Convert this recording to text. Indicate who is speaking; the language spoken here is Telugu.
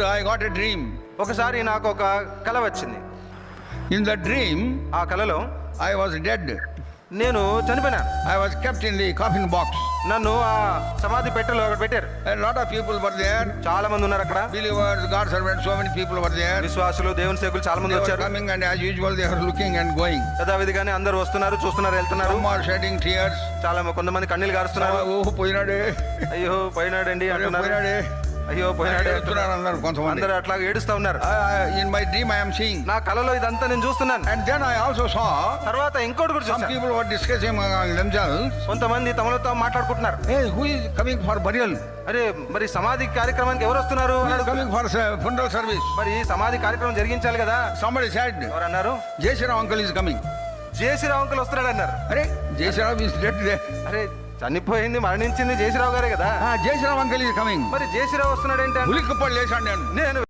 Speaker 1: I got a dream.
Speaker 2: ఒకసారి నాకు ఒక కల వచ్చింది.
Speaker 1: In the dream,
Speaker 2: ఆ కలలో
Speaker 1: I was dead.
Speaker 2: నేను చనిపోయినాను.
Speaker 1: I was kept in the coffin box.
Speaker 2: నన్ను ఆ సమాధి పెట్టెలో అక్కడ పెట్టారు.
Speaker 1: A lot of people were there.
Speaker 2: చాలా మంది ఉన్నారు అక్కడ.
Speaker 1: Believers, God servants, so many people were there.
Speaker 2: విశ్వాసులు, దేవుని సేవకులు చాలా మంది
Speaker 1: They were
Speaker 2: వచ్చారు.
Speaker 1: coming and as usual they were looking and going.
Speaker 2: యథావిధిగానే అందరూ వస్తున్నారు, చూస్తున్నారు, వెళ్తున్నారు.
Speaker 1: Some are shedding tears.
Speaker 2: చాలా కొంతమంది కన్నీళ్లు గారుస్తున్నారు.
Speaker 1: Oh, పోయినాడే.
Speaker 2: అయ్యో పోయినాడండి అంటున్నారు.
Speaker 1: పోయినాడే.
Speaker 2: అయ్యో పోయినాడే
Speaker 1: చెప్తున్నారు అందరూ కొంతమంది.
Speaker 2: అందరూ అట్లా ఏడుస్తా ఉన్నారు.
Speaker 1: In my dream I am seeing.
Speaker 2: నా కలలో ఇదంతా నేను చూస్తున్నాను.
Speaker 1: And then I also saw
Speaker 2: తర్వాత ఇంకోటి కూడా
Speaker 1: some
Speaker 2: చూసాను.
Speaker 1: people were discussing among themselves.
Speaker 2: కొంతమంది తమలో తాము మాట్లాడుకుంటున్నారు.
Speaker 1: Hey, who is coming for burial?
Speaker 2: అరే మరి సమాధి కార్యక్రమానికి ఎవరు వస్తున్నారు?
Speaker 1: Who is coming for funeral service?
Speaker 2: మరి సమాధి కార్యక్రమం జరిగించాలి కదా.
Speaker 1: Somebody said,
Speaker 2: ఎవరు అన్నారు?
Speaker 1: Jai Shri Ram uncle is coming.
Speaker 2: జేసీరావు అంకుల్ వస్తున్నాడు అన్నారు.
Speaker 1: అరే Jai Shri Ram is dead there.
Speaker 2: అరే చనిపోయింది, మరణించింది జేసీరావు గారే కదా.
Speaker 1: Jai Shri Ram uncle is coming.
Speaker 2: మరి జేసీరావు వస్తున్నాడు ఏంటి?
Speaker 1: ఉలిక్కిపడి లేచాను నేను.
Speaker 2: నేను